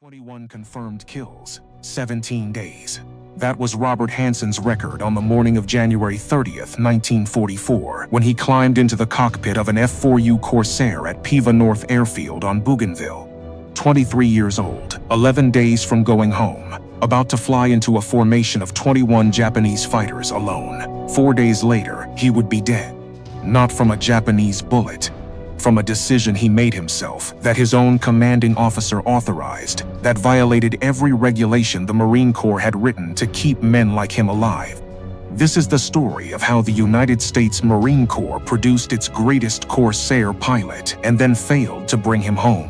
21 confirmed kills, 17 days. That was Robert Hansen's record on the morning of January 30th, 1944, when he climbed into the cockpit of an F4U Corsair at Piva North airfield on Bougainville. 23 years old, 11 days from going home, about to fly into a formation of 21 Japanese fighters alone. 4 days later, he would be dead. Not from a Japanese bullet, from a decision he made himself, that his own commanding officer authorized, that violated every regulation the Marine Corps had written to keep men like him alive. This is the story of how the United States Marine Corps produced its greatest Corsair pilot and then failed to bring him home.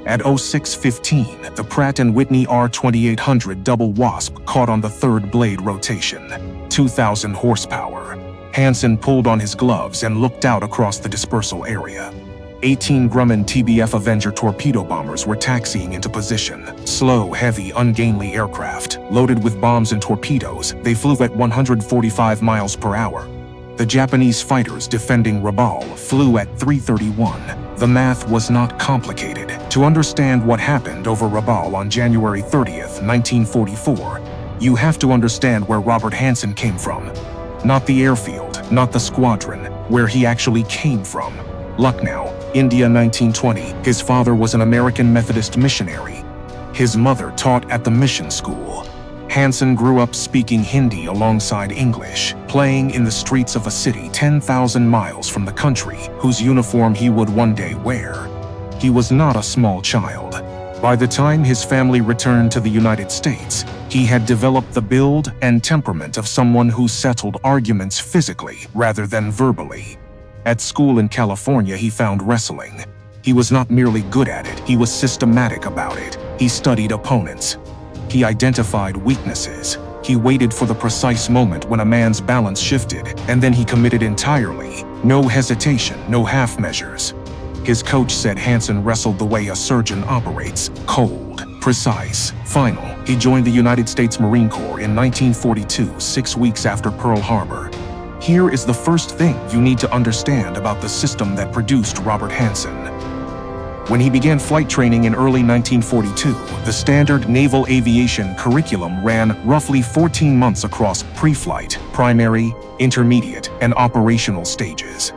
At 06:15, the Pratt & Whitney R2800 Double Wasp caught on the third blade rotation, 2,000 horsepower. Hansen pulled on his gloves and looked out across the dispersal area. 18 Grumman TBF Avenger torpedo bombers were taxiing into position. Slow, heavy, ungainly aircraft, loaded with bombs and torpedoes, they flew at 145 miles per hour. The Japanese fighters defending Rabaul flew at 331. The math was not complicated. To understand what happened over Rabaul on January 30th, 1944, you have to understand where Robert Hansen came from. Not the airfield, not the squadron, where he actually came from. Lucknow, India, 1920. His father was an American Methodist missionary. His mother taught at the mission school. Hansen grew up speaking Hindi alongside English, playing in the streets of a city 10,000 miles from the country, whose uniform he would one day wear. He was not a small child. By the time his family returned to the United States, he had developed the build and temperament of someone who settled arguments physically rather than verbally. At school in California, he found wrestling. He was not merely good at it, he was systematic about it. He studied opponents. He identified weaknesses. He waited for the precise moment when a man's balance shifted, and then he committed entirely. No hesitation, no half measures. His coach said Hansen wrestled the way a surgeon operates, cold, precise, final. He joined the United States Marine Corps in 1942, 6 weeks after Pearl Harbor. Here is the first thing you need to understand about the system that produced Robert Hansen. When he began flight training in early 1942, the standard naval aviation curriculum ran roughly 14 months across pre-flight, primary, intermediate, and operational stages.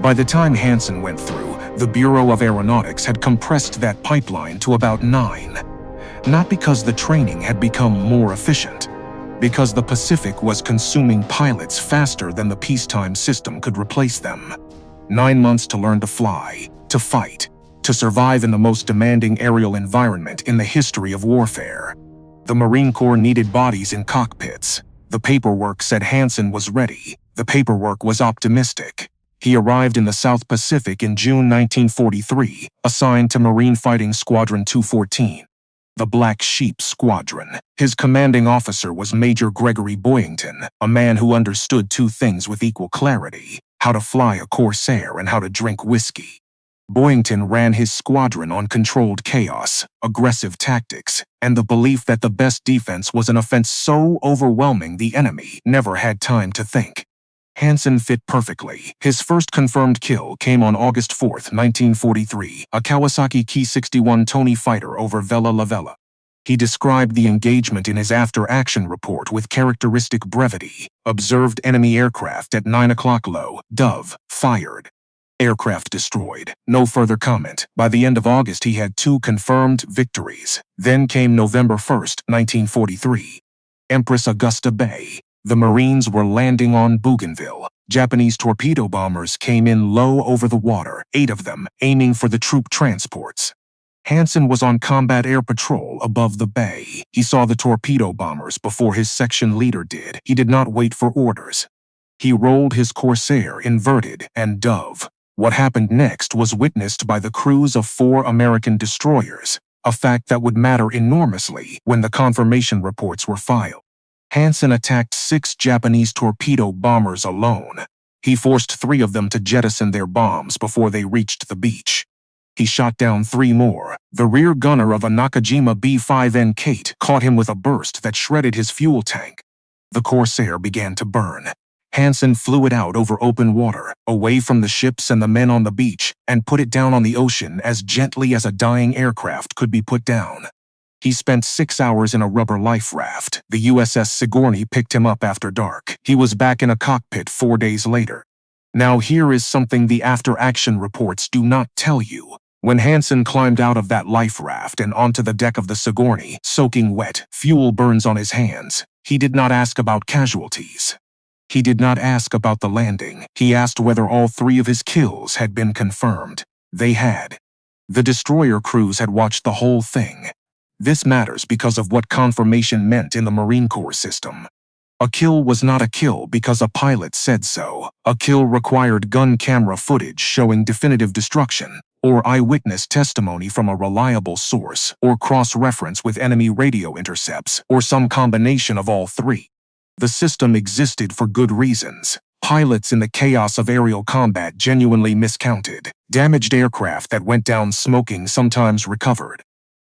By the time Hansen went through, the Bureau of Aeronautics had compressed that pipeline to about 9. Not because the training had become more efficient, because the Pacific was consuming pilots faster than the peacetime system could replace them. 9 months to learn to fly, to fight, to survive in the most demanding aerial environment in the history of warfare. The Marine Corps needed bodies in cockpits. The paperwork said Hansen was ready. The paperwork was optimistic. He arrived in the South Pacific in June 1943, assigned to Marine Fighting Squadron 214. The Black Sheep Squadron. His commanding officer was Major Gregory Boyington, a man who understood two things with equal clarity: how to fly a Corsair and how to drink whiskey. Boyington ran his squadron on controlled chaos, aggressive tactics, and the belief that the best defense was an offense so overwhelming the enemy never had time to think. Hansen fit perfectly. His first confirmed kill came on August 4, 1943, a Kawasaki Ki-61 Tony fighter over Vella La Vella. He described the engagement in his after-action report with characteristic brevity. Observed enemy aircraft at 9 o'clock low, dove, fired. Aircraft destroyed. No further comment. By the end of August, he had 2 confirmed victories. Then came November 1, 1943. Empress, Augusta Bay. The Marines were landing on Bougainville. Japanese torpedo bombers came in low over the water, 8 of them, aiming for the troop transports. Hansen was on combat air patrol above the bay. He saw the torpedo bombers before his section leader did. He did not wait for orders. He rolled his Corsair inverted and dove. What happened next was witnessed by the crews of 4 American destroyers, a fact that would matter enormously when the confirmation reports were filed. Hansen attacked 6 Japanese torpedo bombers alone. He forced 3 of them to jettison their bombs before they reached the beach. He shot down 3 more. The rear gunner of a Nakajima B-5N Kate caught him with a burst that shredded his fuel tank. The Corsair began to burn. Hansen flew it out over open water, away from the ships and the men on the beach, and put it down on the ocean as gently as a dying aircraft could be put down. He spent 6 hours in a rubber life raft. The USS Sigourney picked him up after dark. He was back in a cockpit 4 days later. Now here is something the after-action reports do not tell you. When Hansen climbed out of that life raft and onto the deck of the Sigourney, soaking wet, fuel burns on his hands, he did not ask about casualties. He did not ask about the landing. He asked whether all 3 of his kills had been confirmed. They had. The destroyer crews had watched the whole thing. This matters because of what confirmation meant in the Marine Corps system. A kill was not a kill because a pilot said so. A kill required gun camera footage showing definitive destruction, or eyewitness testimony from a reliable source, or cross-reference with enemy radio intercepts, or some combination of all 3. The system existed for good reasons. Pilots in the chaos of aerial combat genuinely miscounted. Damaged aircraft that went down smoking sometimes recovered.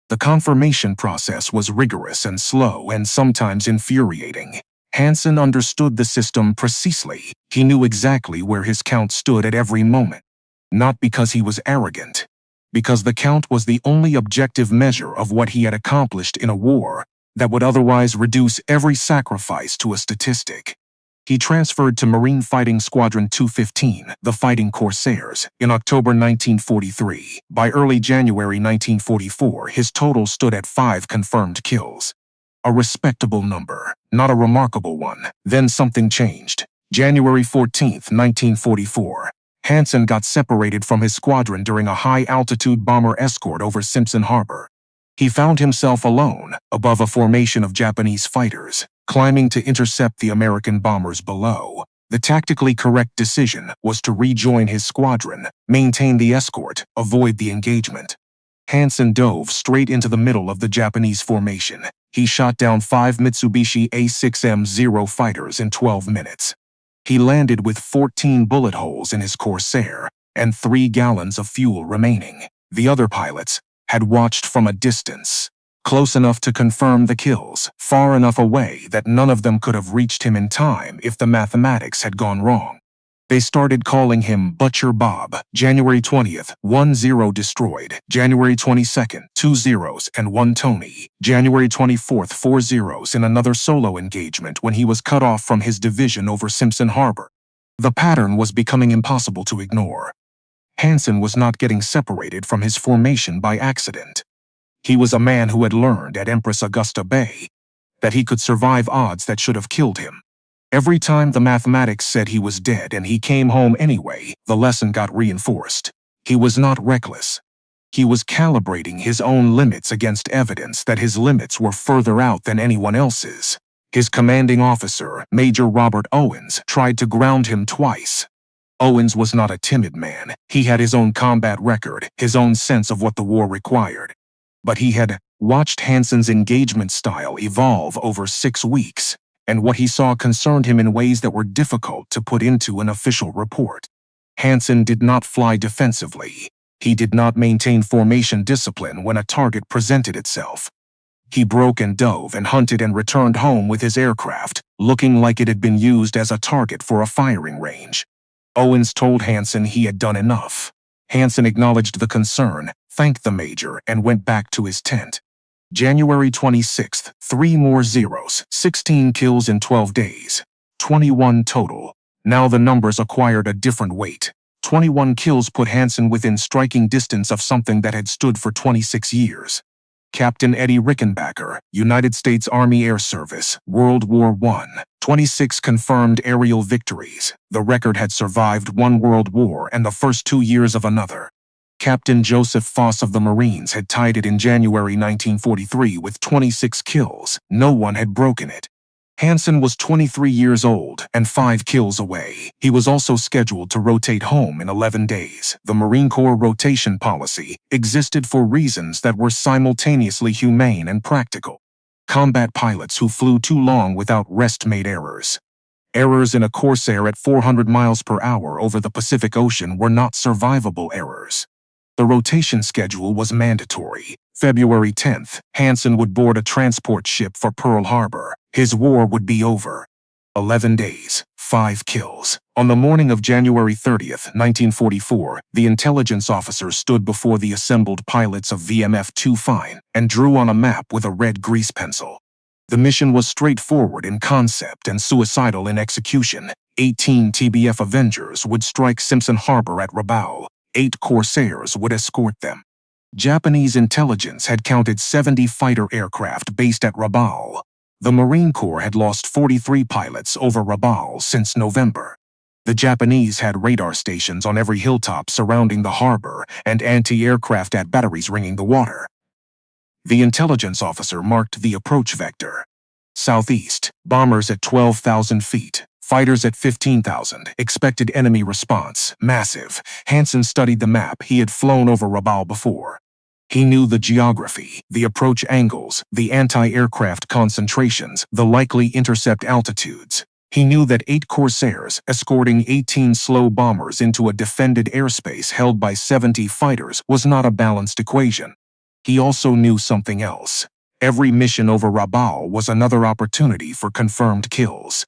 The confirmation process was rigorous and slow and sometimes infuriating. Hansen understood the system precisely. He knew exactly where his count stood at every moment. Not because he was arrogant, because the count was the only objective measure of what he had accomplished in a war that would otherwise reduce every sacrifice to a statistic. He transferred to Marine Fighting Squadron 215, the Fighting Corsairs, in October 1943. By early January 1944, his total stood at 5 confirmed kills. A respectable number, not a remarkable one. Then something changed. January 14, 1944. Hansen got separated from his squadron during a high-altitude bomber escort over Simpson Harbor. He found himself alone, above a formation of Japanese fighters, climbing to intercept the American bombers below. The tactically correct decision was to rejoin his squadron, maintain the escort, avoid the engagement. Hansen dove straight into the middle of the Japanese formation. He shot down 5 Mitsubishi A6M0 fighters in 12 minutes. He landed with 14 bullet holes in his Corsair and 3 gallons of fuel remaining. The other pilots had watched from a distance, close enough to confirm the kills, far enough away that none of them could have reached him in time if the mathematics had gone wrong. They started calling him Butcher Bob. January 20th, 1-0 destroyed. January 22nd, 2 zeros and 1 Tony. January 24th, 4 zeros in another solo engagement when he was cut off from his division over Simpson Harbor. The pattern was becoming impossible to ignore. Hansen was not getting separated from his formation by accident. He was a man who had learned at Empress Augusta Bay that he could survive odds that should have killed him. Every time the mathematics said he was dead and he came home anyway, the lesson got reinforced. He was not reckless. He was calibrating his own limits against evidence that his limits were further out than anyone else's. His commanding officer, Major Robert Owens, tried to ground him twice. Owens was not a timid man. He had his own combat record, his own sense of what the war required. But he had watched Hansen's engagement style evolve over 6 weeks, and what he saw concerned him in ways that were difficult to put into an official report. Hansen did not fly defensively. He did not maintain formation discipline when a target presented itself. He broke and dove and hunted and returned home with his aircraft, looking like it had been used as a target for a firing range. Owens told Hansen he had done enough. Hansen acknowledged the concern, thanked the major, and went back to his tent. January 26th, 3 more zeros, 16 kills in 12 days. 21 total. Now the numbers acquired a different weight. 21 kills put Hansen within striking distance of something that had stood for 26 years. Captain Eddie Rickenbacker, United States Army Air Service, World War I. 26 confirmed aerial victories. The record had survived 1 world war and the first 2 years of another. Captain Joseph Foss of the Marines had tied it in January 1943 with 26 kills. No one had broken it. Hansen was 23 years old and 5 kills away. He was also scheduled to rotate home in 11 days. The Marine Corps rotation policy existed for reasons that were simultaneously humane and practical. Combat pilots who flew too long without rest made errors. Errors in a Corsair at 400 miles per hour over the Pacific Ocean were not survivable errors. The rotation schedule was mandatory. February 10th, Hansen would board a transport ship for Pearl Harbor. His war would be over. 11 days, 5 kills. On the morning of January 30th, 1944, the intelligence officer stood before the assembled pilots of VMF-2 Fine and drew on a map with a red grease pencil. The mission was straightforward in concept and suicidal in execution. 18 TBF Avengers would strike Simpson Harbor at Rabaul. 8 Corsairs would escort them. Japanese intelligence had counted 70 fighter aircraft based at Rabaul. The Marine Corps had lost 43 pilots over Rabaul since November. The Japanese had radar stations on every hilltop surrounding the harbor and anti-aircraft at batteries ringing the water. The intelligence officer marked the approach vector. Southeast, bombers at 12,000 feet, fighters at 15,000, expected enemy response, massive. Hansen studied the map. He had flown over Rabaul before. He knew the geography, the approach angles, the anti-aircraft concentrations, the likely intercept altitudes. He knew that 8 Corsairs escorting 18 slow bombers into a defended airspace held by 70 fighters was not a balanced equation. He also knew something else. Every mission over Rabaul was another opportunity for confirmed kills.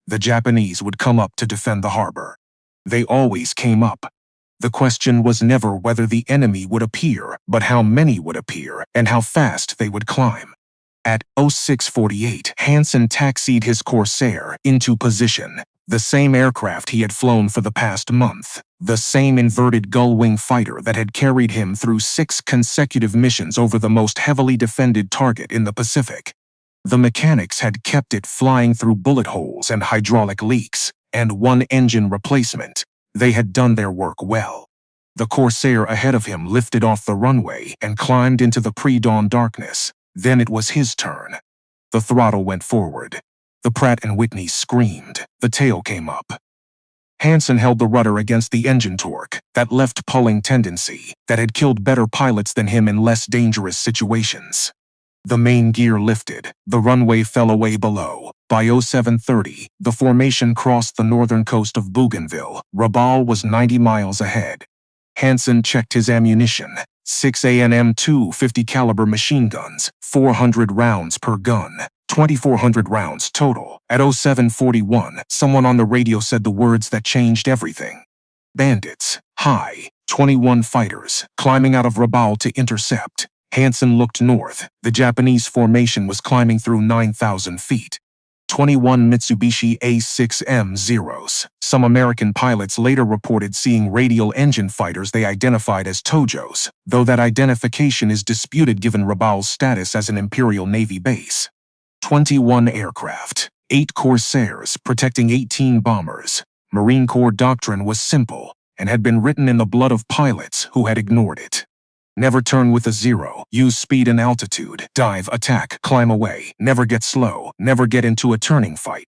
The Japanese would come up to defend the harbor. They always came up. The question was never whether the enemy would appear, but how many would appear and how fast they would climb. At 06:48, Hansen taxied his Corsair into position, the same aircraft he had flown for the past month, the same inverted gull-wing fighter that had carried him through 6 consecutive missions over the most heavily defended target in the Pacific. The mechanics had kept it flying through bullet holes and hydraulic leaks, and 1 engine replacement. They had done their work well. The Corsair ahead of him lifted off the runway and climbed into the pre-dawn darkness. Then it was his turn. The throttle went forward. The Pratt & Whitney screamed. The tail came up. Hansen held the rudder against the engine torque, that left pulling tendency, that had killed better pilots than him in less dangerous situations. The main gear lifted. The runway fell away below. By 07:30, the formation crossed the northern coast of Bougainville. Rabaul was 90 miles ahead. Hansen checked his ammunition. 6 A&M 250 caliber machine guns, 400 rounds per gun, 2,400 rounds total. At 07:41, someone on the radio said the words that changed everything. Bandits, high, 21 fighters, climbing out of Rabaul to intercept. Hansen looked north. The Japanese formation was climbing through 9,000 feet. 21 Mitsubishi A6M0s. Some American pilots later reported seeing radial engine fighters they identified as Tojos, though that identification is disputed given Rabaul's status as an Imperial Navy base. 21 aircraft, 8 Corsairs protecting 18 bombers. Marine Corps doctrine was simple and had been written in the blood of pilots who had ignored it. Never turn with a 0, use speed and altitude, dive, attack, climb away, never get slow, never get into a turning fight.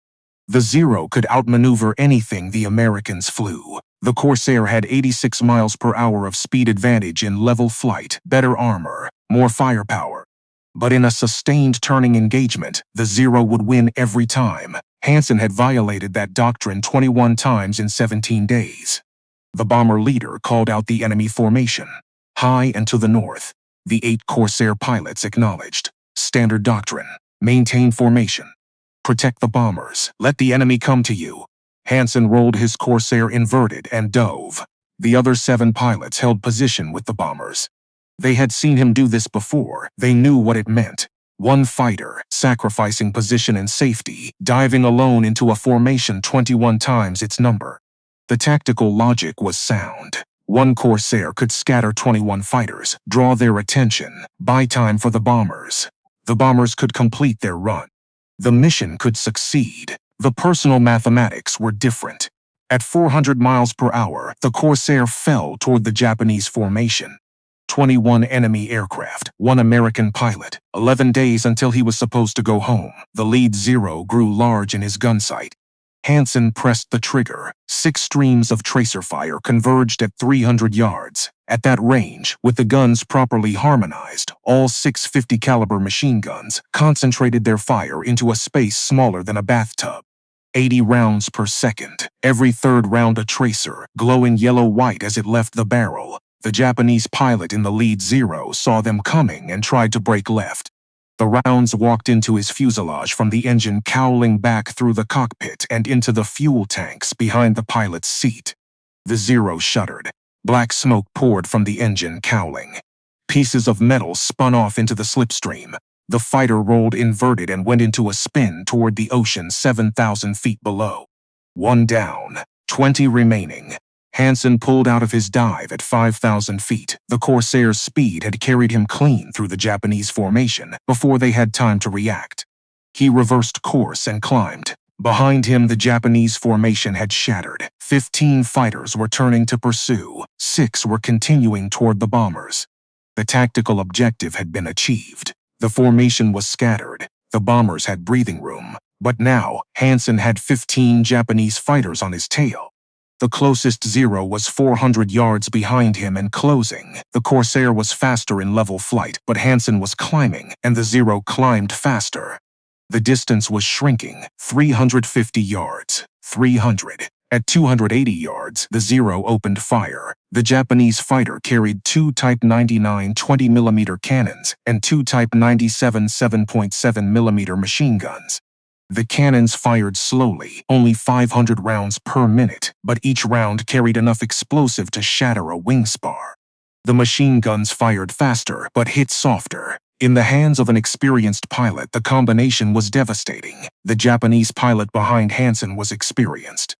The 0 could outmaneuver anything the Americans flew. The Corsair had 86 miles per hour of speed advantage in level flight, better armor, more firepower. But in a sustained turning engagement, the 0 would win every time. Hansen had violated that doctrine 21 times in 17 days. The bomber leader called out the enemy formation. High and to the north, the 8 Corsair pilots acknowledged. Standard doctrine. Maintain formation. Protect the bombers. Let the enemy come to you. Hansen rolled his Corsair inverted and dove. The other 7 pilots held position with the bombers. They had seen him do this before. They knew what it meant. 1 fighter, sacrificing position and safety, diving alone into a formation 21 times its number. The tactical logic was sound. 1 Corsair could scatter 21 fighters, draw their attention, buy time for the bombers. The bombers could complete their run. The mission could succeed. The personal mathematics were different. At 400 miles per hour, the Corsair fell toward the Japanese formation. 21 enemy aircraft, 1 American pilot. 11 days until he was supposed to go home. The lead 0 grew large in his gun sight. Hansen pressed the trigger. 6 streams of tracer fire converged at 300 yards. At that range, with the guns properly harmonized, all 650 caliber machine guns concentrated their fire into a space smaller than a bathtub. 80 rounds per second. Every third round a tracer, glowing yellow-white as it left the barrel. The Japanese pilot in the lead 0 saw them coming and tried to break left. The rounds walked into his fuselage from the engine, cowling back through the cockpit and into the fuel tanks behind the pilot's seat. The Zero shuddered. Black smoke poured from the engine cowling. Pieces of metal spun off into the slipstream. The fighter rolled inverted and went into a spin toward the ocean 7,000 feet below. 1 down, 20 remaining. Hansen pulled out of his dive at 5,000 feet. The Corsair's speed had carried him clean through the Japanese formation before they had time to react. He reversed course and climbed. Behind him, the Japanese formation had shattered. 15 fighters were turning to pursue. 6 were continuing toward the bombers. The tactical objective had been achieved. The formation was scattered. The bombers had breathing room. But now, Hansen had 15 Japanese fighters on his tail. The closest Zero was 400 yards behind him and closing. The Corsair was faster in level flight, but Hansen was climbing, and the Zero climbed faster. The distance was shrinking. 350 yards. 300. At 280 yards, the Zero opened fire. The Japanese fighter carried 2 Type 99 20mm cannons and 2 Type 97 7.7mm machine guns. The cannons fired slowly, only 500 rounds per minute, but each round carried enough explosive to shatter a wing spar. The machine guns fired faster, but hit softer. In the hands of an experienced pilot, the combination was devastating. The Japanese pilot behind Hansen was experienced.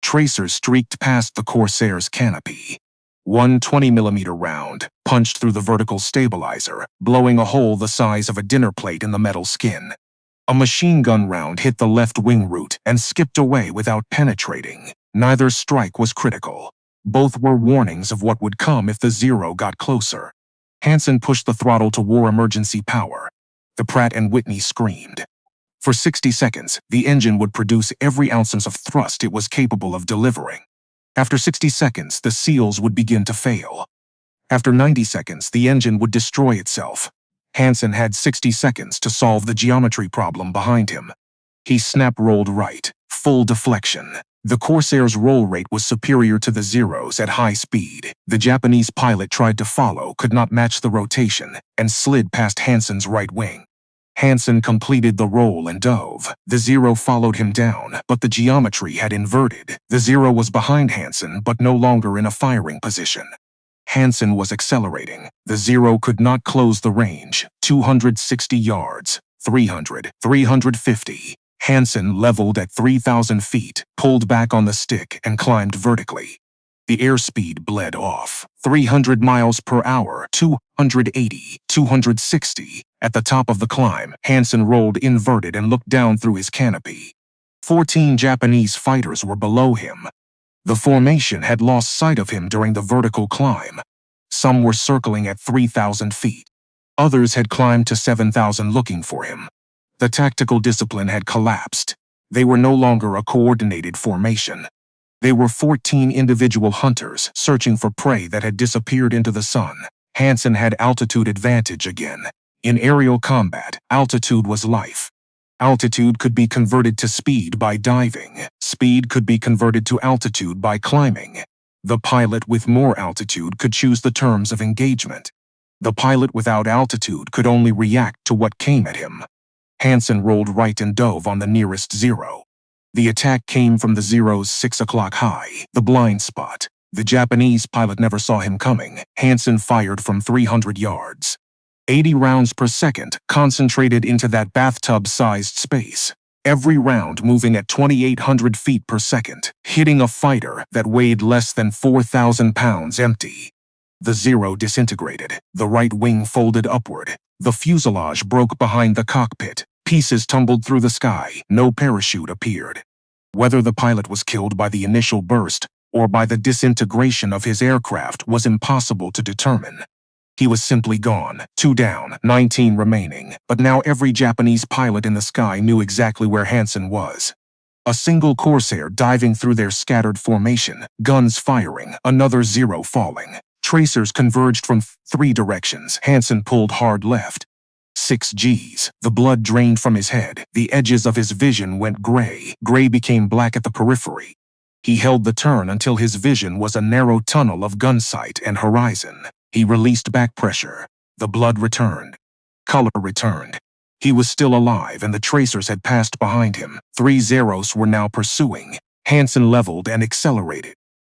Tracers streaked past the Corsair's canopy. 1 20mm round punched through the vertical stabilizer, blowing a hole the size of a dinner plate in the metal skin. A machine gun round hit the left wing root and skipped away without penetrating. Neither strike was critical. Both were warnings of what would come if the Zero got closer. Hansen pushed the throttle to war emergency power. The Pratt & Whitney screamed. For 60 seconds, the engine would produce every ounce of thrust it was capable of delivering. After 60 seconds, the seals would begin to fail. After 90 seconds, the engine would destroy itself. Hansen had 60 seconds to solve the geometry problem behind him. He snap-rolled right, full deflection. The Corsair's roll rate was superior to the Zero's at high speed. The Japanese pilot tried to follow, could not match the rotation, and slid past Hansen's right wing. Hansen completed the roll and dove. The Zero followed him down, but the geometry had inverted. The Zero was behind Hansen, but no longer in a firing position. Hansen was accelerating. The Zero could not close the range. 260 yards. 300. 350. Hansen leveled at 3,000 feet, pulled back on the stick, and climbed vertically. The airspeed bled off. 300 miles per hour, 280, 260. At the top of the climb, Hansen rolled inverted and looked down through his canopy. 14 Japanese fighters were below him. The formation had lost sight of him during the vertical climb. Some were circling at 3,000 feet. Others had climbed to 7,000 looking for him. The tactical discipline had collapsed. They were no longer a coordinated formation. They were 14 individual hunters searching for prey that had disappeared into the sun. Hansen had altitude advantage again. In aerial combat, altitude was life. Altitude could be converted to speed by diving. Speed could be converted to altitude by climbing. The pilot with more altitude could choose the terms of engagement. The pilot without altitude could only react to what came at him. Hansen rolled right and dove on the nearest Zero. The attack came from the Zero's 6 o'clock high, the blind spot. The Japanese pilot never saw him coming. Hansen fired from 300 yards. 80 rounds per second concentrated into that bathtub-sized space. Every round moving at 2,800 feet per second, hitting a fighter that weighed less than 4,000 pounds empty. The Zero disintegrated. The right wing folded upward. The fuselage broke behind the cockpit. Pieces tumbled through the sky. No parachute appeared. Whether the pilot was killed by the initial burst or by the disintegration of his aircraft was impossible to determine. He was simply gone. 2 down, 19 remaining. But now every Japanese pilot in the sky knew exactly where Hansen was. A single Corsair diving through their scattered formation, guns firing, another Zero falling. Tracers converged from 3 directions. Hansen pulled hard left. 6 Gs. The blood drained from his head. The edges of his vision went gray. Gray became black at the periphery. He held the turn until his vision was a narrow tunnel of gun sight and horizon. He released back pressure. The blood returned. Color returned. He was still alive and the tracers had passed behind him. 3 Zeros were now pursuing. Hansen leveled and accelerated.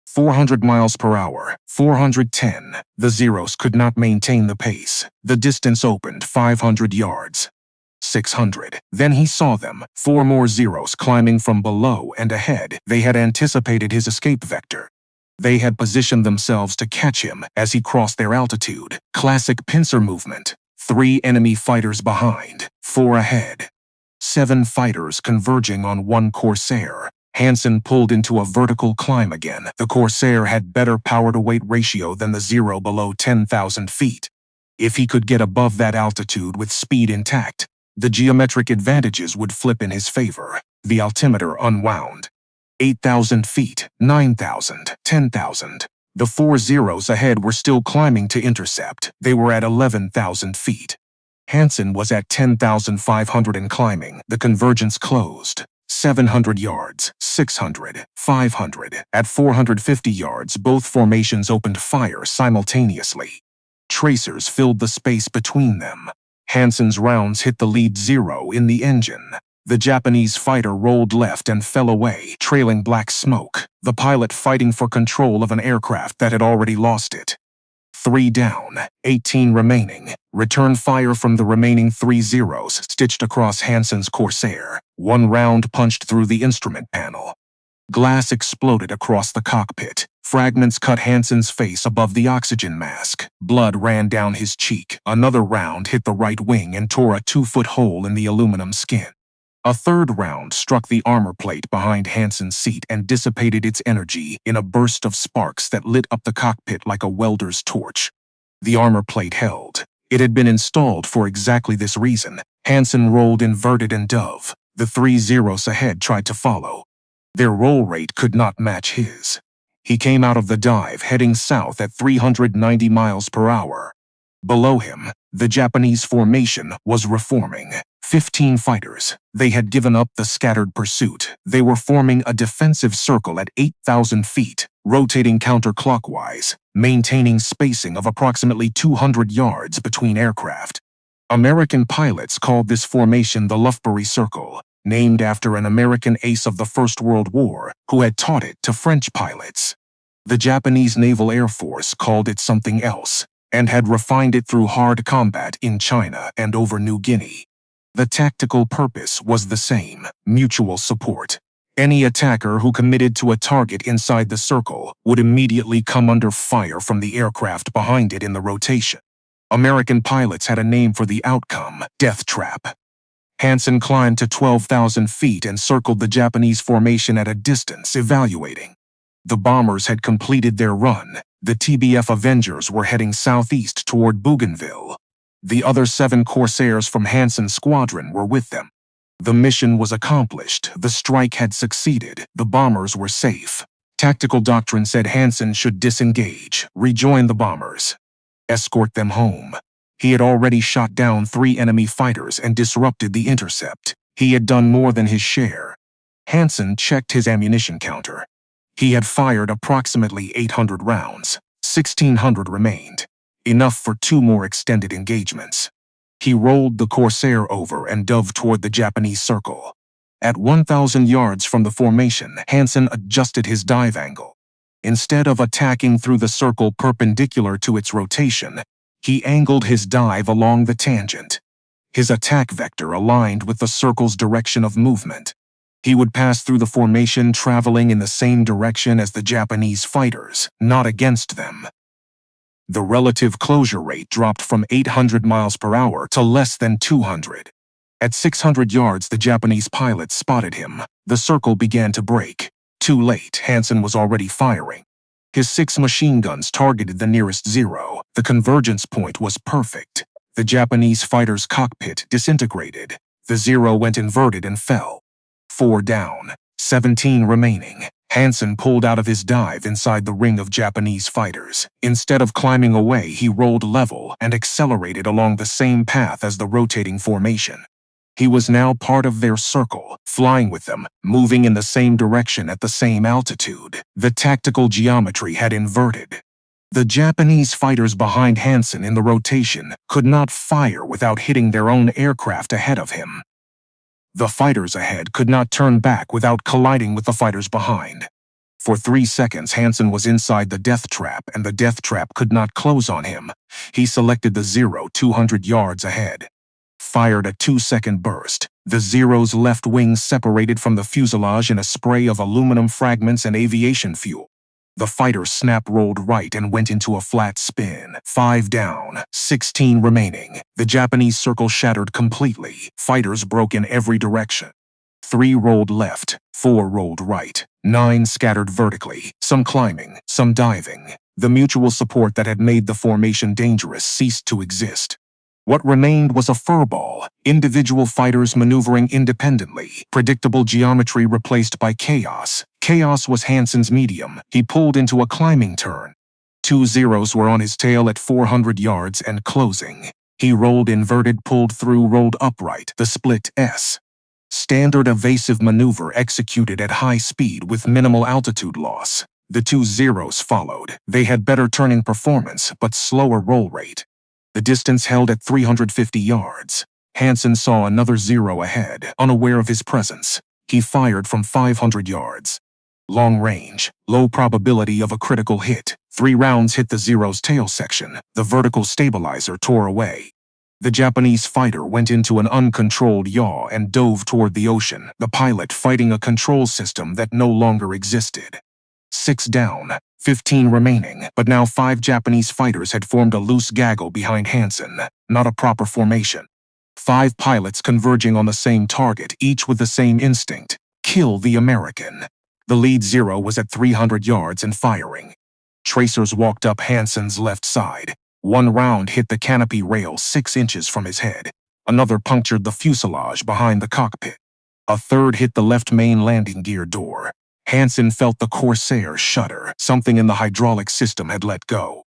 400 miles per hour, 410. The Zeros could not maintain the pace. The distance opened 500 yards. 600. Then he saw them, 4 more Zeros climbing from below and ahead. They had anticipated his escape vector. They had positioned themselves to catch him as he crossed their altitude. Classic pincer movement. 3 enemy fighters behind, 4 ahead. 7 fighters converging on 1 Corsair. Hansen pulled into a vertical climb again. The Corsair had better power-to-weight ratio than the Zero below 10,000 feet. If he could get above that altitude with speed intact, the geometric advantages would flip in his favor. The altimeter unwound. 8,000 feet, 9,000, 10,000. The 4 Zeros ahead were still climbing to intercept. They were at 11,000 feet. Hansen was at 10,500 and climbing. The convergence closed. 700 yards, 600, 500. At 450 yards, both formations opened fire simultaneously. Tracers filled the space between them. Hansen's rounds hit the lead Zero in the engine. The Japanese fighter rolled left and fell away, trailing black smoke, the pilot fighting for control of an aircraft that had already lost it. 3 down, 18 remaining. Return fire from the remaining 3 Zeros stitched across Hansen's Corsair. 1 round punched through the instrument panel. Glass exploded across the cockpit. Fragments cut Hansen's face above the oxygen mask. Blood ran down his cheek. Another round hit the right wing and tore a 2-foot hole in the aluminum skin. A third round struck the armor plate behind Hansen's seat and dissipated its energy in a burst of sparks that lit up the cockpit like a welder's torch. The armor plate held. It had been installed for exactly this reason. Hansen rolled inverted and dove. The 3 Zeros ahead tried to follow. Their roll rate could not match his. He came out of the dive heading south at 390 miles per hour. Below him, the Japanese formation was reforming. 15 fighters. They had given up the scattered pursuit. They were forming a defensive circle at 8,000 feet, rotating counterclockwise, maintaining spacing of approximately 200 yards between aircraft. American pilots called this formation the Loughborough Circle, named after an American ace of the First World War who had taught it to French pilots. The Japanese Naval Air Force called it something else, and had refined it through hard combat in China and over New Guinea. The tactical purpose was the same: mutual support. Any attacker who committed to a target inside the circle would immediately come under fire from the aircraft behind it in the rotation. American pilots had a name for the outcome: death trap. Hansen climbed to 12,000 feet and circled the Japanese formation at a distance, evaluating. The bombers had completed their run. The TBF Avengers were heading southeast toward Bougainville. The other 7 Corsairs from Hansen's squadron were with them. The mission was accomplished. The strike had succeeded. The bombers were safe. Tactical doctrine said Hansen should disengage, rejoin the bombers, escort them home. He had already shot down 3 enemy fighters and disrupted the intercept. He had done more than his share. Hansen checked his ammunition counter. He had fired approximately 800 rounds. 1,600 remained. Enough for 2 more extended engagements. He rolled the Corsair over and dove toward the Japanese circle. At 1,000 yards from the formation, Hansen adjusted his dive angle. Instead of attacking through the circle perpendicular to its rotation, he angled his dive along the tangent. His attack vector aligned with the circle's direction of movement. He would pass through the formation traveling in the same direction as the Japanese fighters, not against them. The relative closure rate dropped from 800 miles per hour to less than 200. At 600 yards, the Japanese pilots spotted him. The circle began to break. Too late, Hansen was already firing. His 6 machine guns targeted the nearest Zero. The convergence point was perfect. The Japanese fighter's cockpit disintegrated. The Zero went inverted and fell. 4 down, 17 remaining. Hansen pulled out of his dive inside the ring of Japanese fighters. Instead of climbing away, he rolled level and accelerated along the same path as the rotating formation. He was now part of their circle, flying with them, moving in the same direction at the same altitude. The tactical geometry had inverted. The Japanese fighters behind Hansen in the rotation could not fire without hitting their own aircraft ahead of him. The fighters ahead could not turn back without colliding with the fighters behind. For 3 seconds, Hansen was inside the death trap, and the death trap could not close on him. He selected the Zero 200 yards ahead. Fired a 2-second burst. The Zero's left wing separated from the fuselage in a spray of aluminum fragments and aviation fuel. The fighter snap-rolled right and went into a flat spin. 5 down, 16 remaining. The Japanese circle shattered completely. Fighters broke in every direction. 3 rolled left, 4 rolled right. 9 scattered vertically, some climbing, some diving. The mutual support that had made the formation dangerous ceased to exist. What remained was a furball, individual fighters maneuvering independently, predictable geometry replaced by chaos. Chaos was Hansen's medium. He pulled into a climbing turn. 2 Zeros were on his tail at 400 yards and closing. He rolled inverted, pulled through, rolled upright, the split S. Standard evasive maneuver executed at high speed with minimal altitude loss. The 2 Zeros followed. They had better turning performance, but slower roll rate. The distance held at 350 yards. Hansen saw another Zero ahead, unaware of his presence. He fired from 500 yards. Long range, low probability of a critical hit. 3 rounds hit the Zero's tail section. The vertical stabilizer tore away. The Japanese fighter went into an uncontrolled yaw and dove toward the ocean, the pilot fighting a control system that no longer existed. 6 down, 15 remaining, but now 5 Japanese fighters had formed a loose gaggle behind Hansen, not a proper formation. 5 pilots converging on the same target, each with the same instinct: kill the American. The lead Zero was at 300 yards and firing. Tracers walked up Hansen's left side. 1 round hit the canopy rail 6 inches from his head. Another punctured the fuselage behind the cockpit. A third hit the left main landing gear door. Hansen felt the Corsair shudder. Something in the hydraulic system had let go.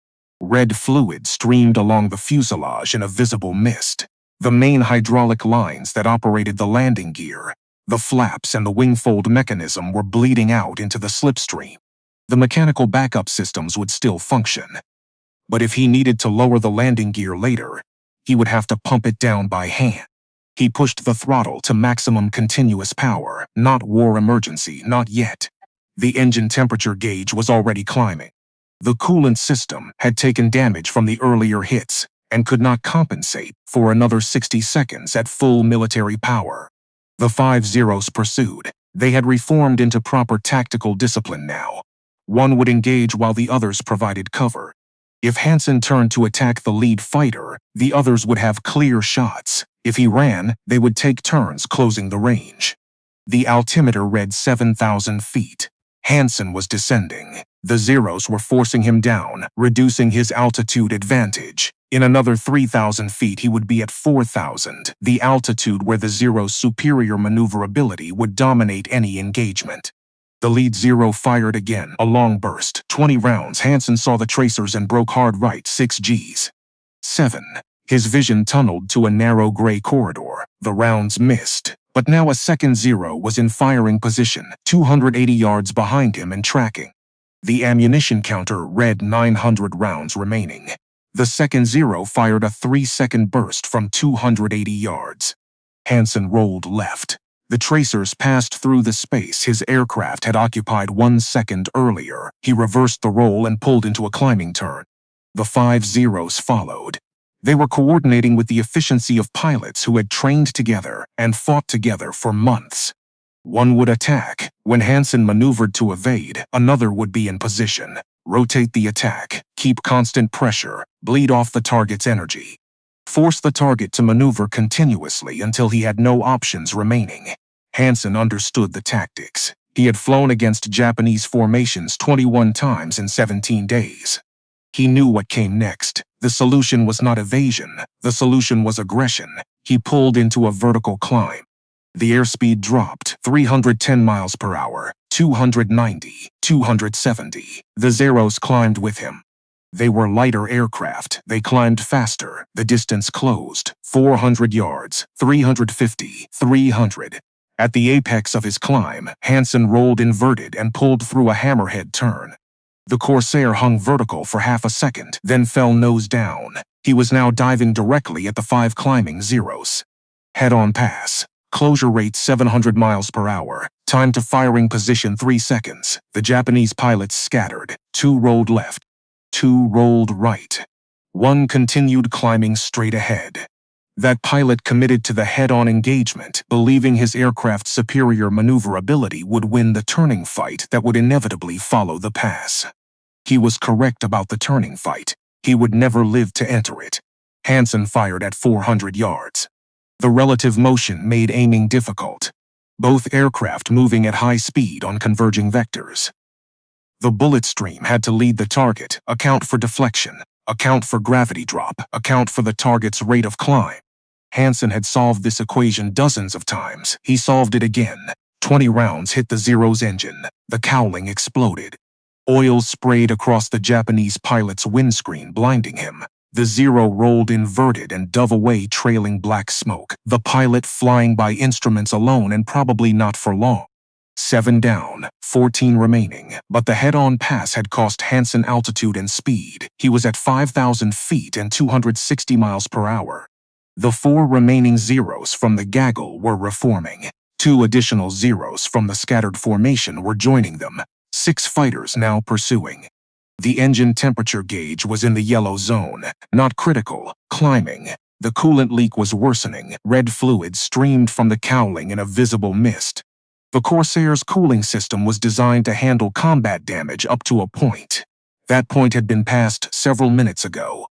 Red fluid streamed along the fuselage in a visible mist. The main hydraulic lines that operated the landing gear, the flaps and the wingfold mechanism were bleeding out into the slipstream. The mechanical backup systems would still function. But if he needed to lower the landing gear later, he would have to pump it down by hand. He pushed the throttle to maximum continuous power. Not war emergency, not yet. The engine temperature gauge was already climbing. The coolant system had taken damage from the earlier hits and could not compensate for another 60 seconds at full military power. The 5 Zeros pursued. They had reformed into proper tactical discipline now. One would engage while the others provided cover. If Hansen turned to attack the lead fighter, the others would have clear shots. If he ran, they would take turns closing the range. The altimeter read 7,000 feet. Hansen was descending. The Zeros were forcing him down, reducing his altitude advantage. In another 3,000 feet, he would be at 4,000, the altitude where the Zero's superior maneuverability would dominate any engagement. The lead Zero fired again, a long burst. 20 rounds. Hansen saw the tracers and broke hard right. 6 Gs. 7. His vision tunneled to a narrow gray corridor. The rounds missed, but now a second Zero was in firing position, 280 yards behind him and tracking. The ammunition counter read 900 rounds remaining. The second Zero fired a 3-second burst from 280 yards. Hansen rolled left. The tracers passed through the space his aircraft had occupied 1 second earlier. He reversed the roll and pulled into a climbing turn. The 5 Zeros followed. They were coordinating with the efficiency of pilots who had trained together and fought together for months. One would attack. When Hansen maneuvered to evade, another would be in position. Rotate the attack, keep constant pressure, bleed off the target's energy. Force the target to maneuver continuously until he had no options remaining. Hansen understood the tactics. He had flown against Japanese formations 21 times in 17 days. He knew what came next. The solution was not evasion. The solution was aggression. He pulled into a vertical climb. The airspeed dropped 310 miles per hour, 290, 270. The Zeros climbed with him. They were lighter aircraft. They climbed faster. The distance closed. 400 yards, 350, 300. At the apex of his climb, Hansen rolled inverted and pulled through a hammerhead turn. The Corsair hung vertical for half a second, then fell nose down. He was now diving directly at the 5 climbing Zeros. Head-on pass. Closure rate 700 miles per hour. Time to firing position 3 seconds. The Japanese pilots scattered. 2 rolled left. 2 rolled right. 1 continued climbing straight ahead. That pilot committed to the head-on engagement, believing his aircraft's superior maneuverability would win the turning fight that would inevitably follow the pass. He was correct about the turning fight. He would never live to enter it. Hansen fired at 400 yards. The relative motion made aiming difficult. Both aircraft moving at high speed on converging vectors. The bullet stream had to lead the target, account for deflection, account for gravity drop, account for the target's rate of climb. Hansen had solved this equation dozens of times. He solved it again. 20 rounds hit the Zero's engine. The cowling exploded. Oil sprayed across the Japanese pilot's windscreen, blinding him. The Zero rolled inverted and dove away, trailing black smoke. The pilot flying by instruments alone, and probably not for long. 7 down, 14 remaining. But the head-on pass had cost Hansen altitude and speed. He was at 5,000 feet and 260 miles per hour. The 4 remaining Zeros from the gaggle were reforming. 2 additional Zeros from the scattered formation were joining them. 6 fighters now pursuing. The engine temperature gauge was in the yellow zone, not critical, climbing. The coolant leak was worsening. Red fluid streamed from the cowling in a visible mist. The Corsair's cooling system was designed to handle combat damage up to a point. That point had been passed several minutes ago.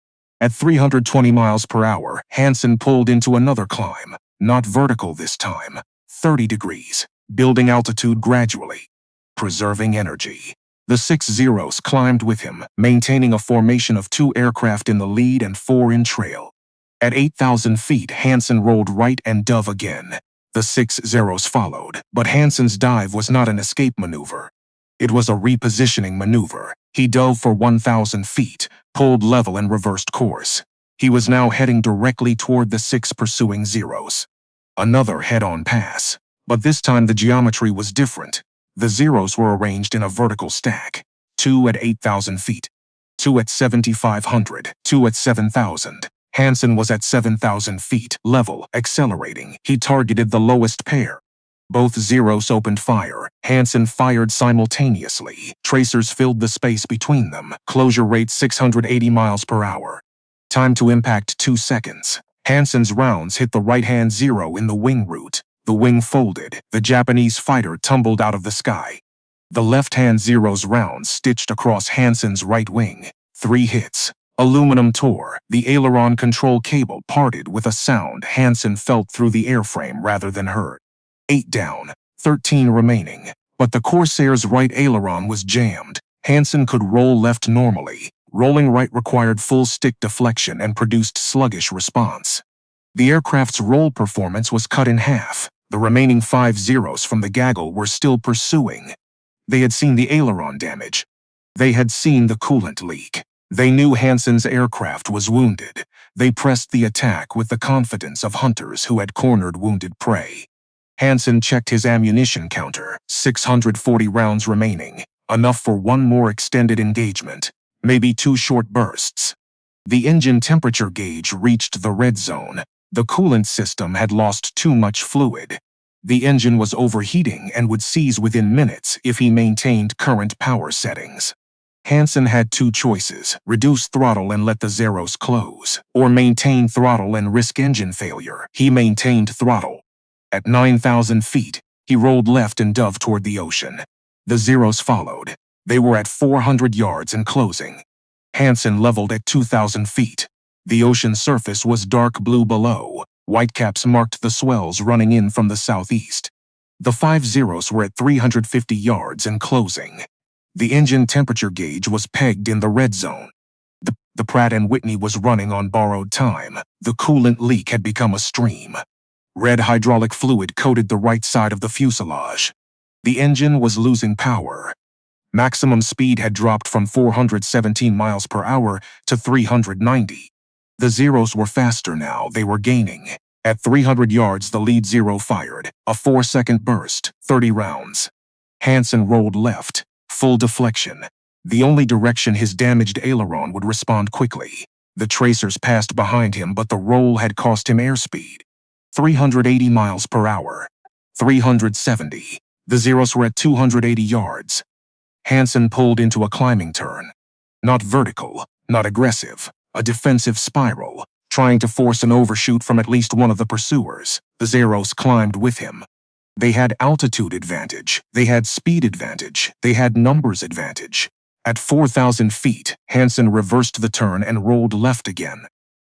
At 320 miles per hour, Hansen pulled into another climb, not vertical this time. 30 degrees, building altitude gradually. Preserving energy. The 6 Zeros climbed with him, maintaining a formation of 2 aircraft in the lead and 4 in trail. At 8,000 feet, Hansen rolled right and dove again. The 6 Zeros followed, but Hansen's dive was not an escape maneuver. It was a repositioning maneuver. He dove for 1,000 feet, pulled level and reversed course. He was now heading directly toward the 6 pursuing Zeros. Another head-on pass. But this time the geometry was different. The Zeros were arranged in a vertical stack. 2 at 8,000 feet. 2 at 7,500. 2 at 7,000. Hansen was at 7,000 feet, level, accelerating. He targeted the lowest pair. Both Zeros opened fire. Hansen fired simultaneously. Tracers filled the space between them. Closure rate 680 miles per hour. Time to impact 2 seconds. Hansen's rounds hit the right-hand Zero in the wing root. The wing folded. The Japanese fighter tumbled out of the sky. The left-hand Zero's rounds stitched across Hansen's right wing. 3 hits. Aluminum tore. The aileron control cable parted with a sound Hansen felt through the airframe rather than heard. 8 down, 13 remaining. But the Corsair's right aileron was jammed. Hansen could roll left normally. Rolling right required full stick deflection and produced sluggish response. The aircraft's roll performance was cut in half. The remaining 5 Zeros from the gaggle were still pursuing. They had seen the aileron damage. They had seen the coolant leak. They knew Hansen's aircraft was wounded. They pressed the attack with the confidence of hunters who had cornered wounded prey. Hansen checked his ammunition counter. 640 rounds remaining. Enough for 1 more extended engagement. Maybe 2 short bursts. The engine temperature gauge reached the red zone. The coolant system had lost too much fluid. The engine was overheating and would seize within minutes if he maintained current power settings. Hansen had 2 choices: reduce throttle and let the Zeros close, or maintain throttle and risk engine failure. He maintained throttle. At 9,000 feet, he rolled left and dove toward the ocean. The Zeros followed. They were at 400 yards and closing. Hansen leveled at 2,000 feet. The ocean surface was dark blue below. Whitecaps marked the swells running in from the southeast. The 5 Zeros were at 350 yards and closing. The engine temperature gauge was pegged in the red zone. The Pratt & Whitney was running on borrowed time. The coolant leak had become a stream. Red hydraulic fluid coated the right side of the fuselage. The engine was losing power. Maximum speed had dropped from 417 miles per hour to 390. The Zeros were faster now. They were gaining. At 300 yards, the lead Zero fired. A 4-second burst, 30 rounds. Hansen rolled left. Full deflection. The only direction his damaged aileron would respond quickly. The tracers passed behind him, but the roll had cost him airspeed. 380 miles per hour. 370. The Zeros were at 280 yards. Hansen pulled into a climbing turn. Not vertical, not aggressive, a defensive spiral, trying to force an overshoot from at least one of the pursuers. The Zeros climbed with him. They had altitude advantage, they had speed advantage, they had numbers advantage. At 4,000 feet, Hansen reversed the turn and rolled left again.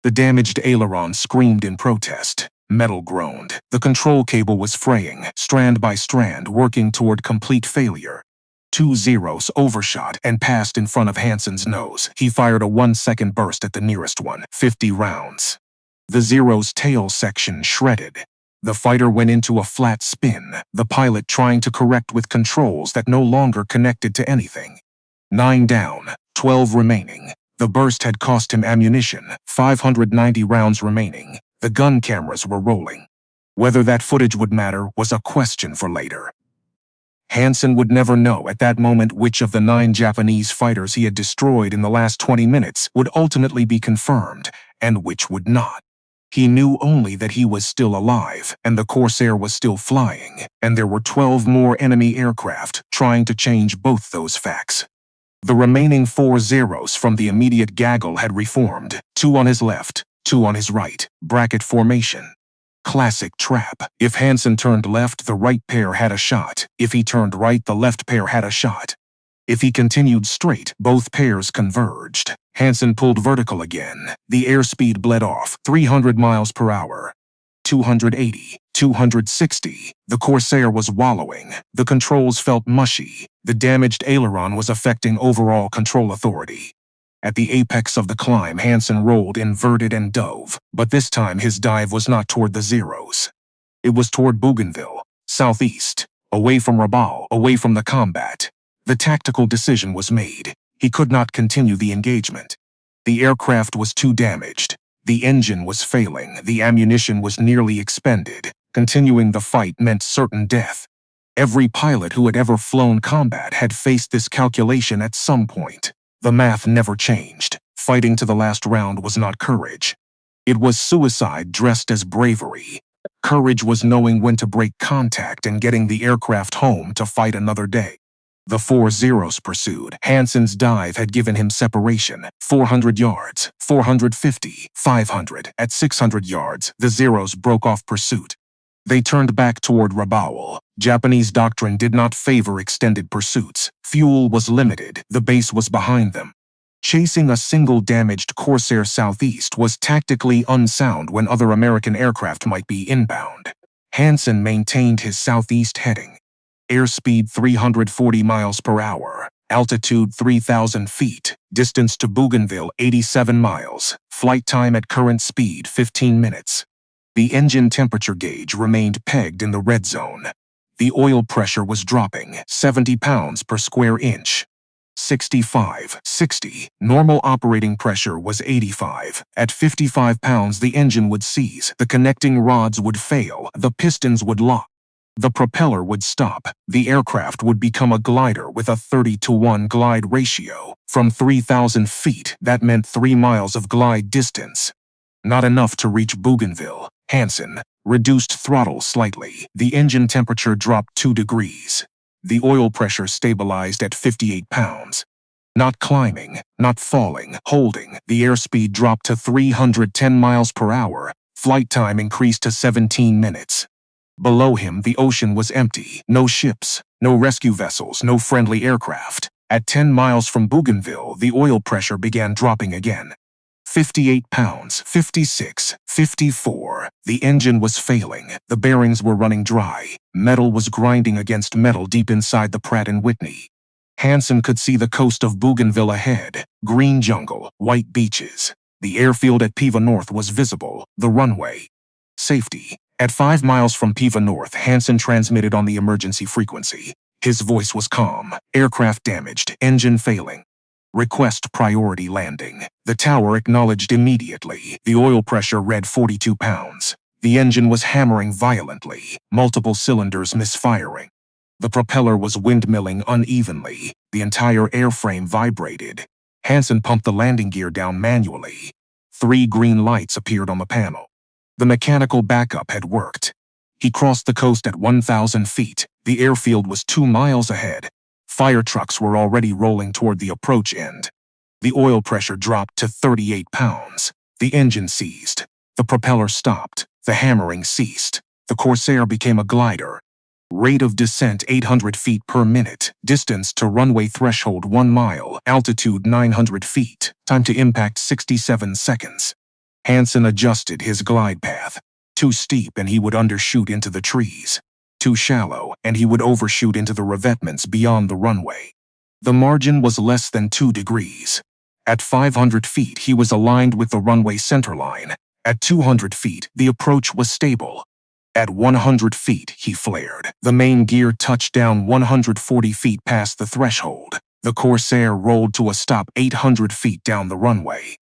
The damaged aileron screamed in protest. Metal groaned. The control cable was fraying, strand by strand, working toward complete failure. 2 Zeros overshot and passed in front of Hansen's nose. He fired a 1-second burst at the nearest one, 50 rounds. The Zero's tail section shredded. The fighter went into a flat spin, the pilot trying to correct with controls that no longer connected to anything. 9 down, 12 remaining. The burst had cost him ammunition, 590 rounds remaining. The gun cameras were rolling. Whether that footage would matter was a question for later. Hansen would never know at that moment which of the 9 Japanese fighters he had destroyed in the last 20 minutes would ultimately be confirmed, and which would not. He knew only that he was still alive, and the Corsair was still flying, and there were 12 more enemy aircraft trying to change both those facts. The remaining 4 Zeros from the immediate gaggle had reformed, 2 on his left, 2 on his right, bracket formation. Classic trap. If Hansen turned left, the right pair had a shot. If he turned right, the left pair had a shot. If he continued straight, both pairs converged. Hansen pulled vertical again. The airspeed bled off, 300 miles per hour. 280, 260. The Corsair was wallowing. The controls felt mushy. The damaged aileron was affecting overall control authority. At the apex of the climb, Hansen rolled inverted and dove, but this time his dive was not toward the Zeros. It was toward Bougainville, southeast, away from Rabaul, away from the combat. The tactical decision was made. He could not continue the engagement. The aircraft was too damaged. The engine was failing. The ammunition was nearly expended. Continuing the fight meant certain death. Every pilot who had ever flown combat had faced this calculation at some point. The math never changed. Fighting to the last round was not courage. It was suicide dressed as bravery. Courage was knowing when to break contact and getting the aircraft home to fight another day. The 4 Zeros pursued. Hansen's dive had given him separation. 400 yards, 450, 500. At 600 yards, the Zeros broke off pursuit. They turned back toward Rabaul. Japanese doctrine did not favor extended pursuits. Fuel was limited. The base was behind them. Chasing a single damaged Corsair southeast was tactically unsound when other American aircraft might be inbound. Hansen maintained his southeast heading. Airspeed 340 miles per hour. Altitude 3,000 feet. Distance to Bougainville 87 miles. Flight time at current speed 15 minutes. The engine temperature gauge remained pegged in the red zone. The oil pressure was dropping, 70 pounds per square inch. 65, 60. Normal operating pressure was 85. At 55 pounds, the engine would seize, the connecting rods would fail, the pistons would lock. The propeller would stop. The aircraft would become a glider with a 30-to-1 glide ratio. From 3,000 feet, that meant 3 miles of glide distance. Not enough to reach Bougainville. Hansen reduced throttle slightly. The engine temperature dropped 2 degrees. The oil pressure stabilized at 58 pounds. Not climbing, not falling, holding. The airspeed dropped to 310 miles per hour. Flight time increased to 17 minutes. Below him, the ocean was empty. No ships, no rescue vessels, no friendly aircraft. At 10 miles from Bougainville, the oil pressure began dropping again. 58 pounds, 56, 54. The engine was failing. The bearings were running dry. Metal was grinding against metal deep inside the Pratt & Whitney. Hansen could see the coast of Bougainville ahead. Green jungle, white beaches. The airfield at Piva North was visible. The runway. Safety. At 5 miles from Piva North, Hansen transmitted on the emergency frequency. His voice was calm. Aircraft damaged. Engine failing. Request priority landing. The tower acknowledged immediately. The oil pressure read 42 pounds. The engine was hammering violently, multiple cylinders misfiring. The propeller was windmilling unevenly. The entire airframe vibrated. Hansen pumped the landing gear down manually. 3 green lights appeared on the panel. The mechanical backup had worked. He crossed the coast at 1,000 feet. The airfield was 2 miles ahead. Fire trucks were already rolling toward the approach end. The oil pressure dropped to 38 pounds. The engine seized. The propeller stopped. The hammering ceased. The Corsair became a glider. Rate of descent 800 feet per minute. Distance to runway threshold 1 mile. Altitude 900 feet. Time to impact 67 seconds. Hansen adjusted his glide path. Too steep and he would undershoot into the trees. Too shallow and he would overshoot into the revetments beyond the runway. The margin was less than 2 degrees. At 500 feet he was aligned with the runway centerline. At 200 feet the approach was stable. At 100 feet he flared. The main gear touched down 140 feet past the threshold. The Corsair rolled to a stop 800 feet down the runway.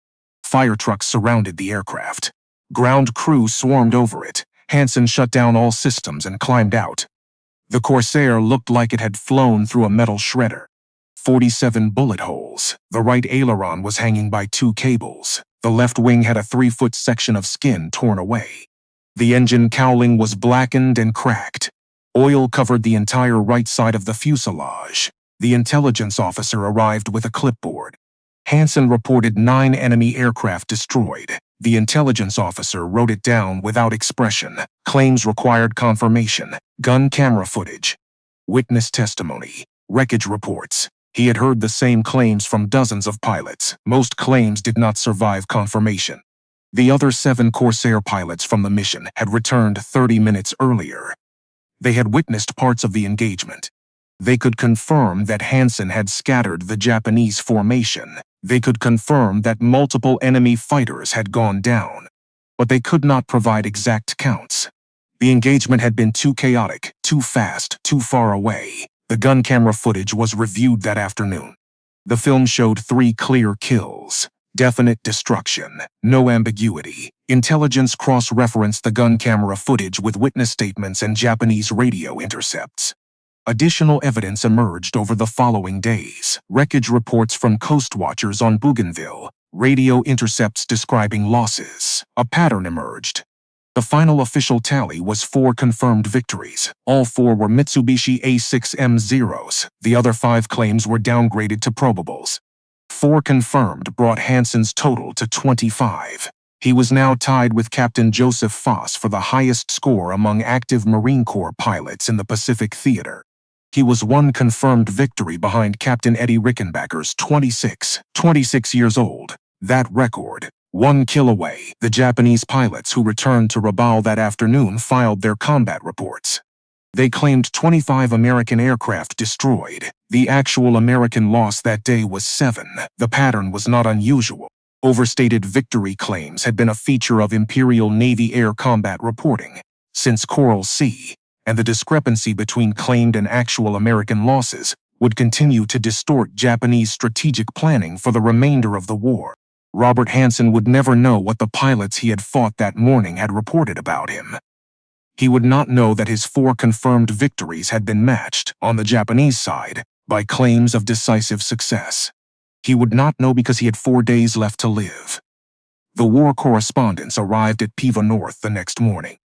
Fire trucks surrounded the aircraft. Ground crew swarmed over it. Hansen shut down all systems and climbed out. The Corsair looked like it had flown through a metal shredder. 47 bullet holes. The right aileron was hanging by 2 cables. The left wing had a 3-foot section of skin torn away. The engine cowling was blackened and cracked. Oil covered the entire right side of the fuselage. The intelligence officer arrived with a clipboard. Hansen reported 9 enemy aircraft destroyed. The intelligence officer wrote it down without expression. Claims required confirmation. Gun camera footage. Witness testimony. Wreckage reports. He had heard the same claims from dozens of pilots. Most claims did not survive confirmation. The other 7 Corsair pilots from the mission had returned 30 minutes earlier. They had witnessed parts of the engagement. They could confirm that Hansen had scattered the Japanese formation. They could confirm that multiple enemy fighters had gone down. But they could not provide exact counts. The engagement had been too chaotic, too fast, too far away. The gun camera footage was reviewed that afternoon. The film showed 3 clear kills. Definite destruction. No ambiguity. Intelligence cross-referenced the gun camera footage with witness statements and Japanese radio intercepts. Additional evidence emerged over the following days. Wreckage reports from coast watchers on Bougainville. Radio intercepts describing losses. A pattern emerged. The final official tally was 4 confirmed victories. All 4 were Mitsubishi A6M0s. The other 5 claims were downgraded to probables. 4 confirmed brought Hansen's total to 25. He was now tied with Captain Joseph Foss for the highest score among active Marine Corps pilots in the Pacific Theater. He was 1 confirmed victory behind Captain Eddie Rickenbacker's 26 years old. That record, 1 kill away. The Japanese pilots who returned to Rabaul that afternoon filed their combat reports. They claimed 25 American aircraft destroyed. The actual American loss that day was 7. The pattern was not unusual. Overstated victory claims had been a feature of Imperial Navy air combat reporting since Coral Sea, and the discrepancy between claimed and actual American losses would continue to distort Japanese strategic planning for the remainder of the war. Robert Hansen would never know what the pilots he had fought that morning had reported about him. He would not know that his 4 confirmed victories had been matched, on the Japanese side, by claims of decisive success. He would not know because he had 4 days left to live. The war correspondents arrived at Piva North the next morning.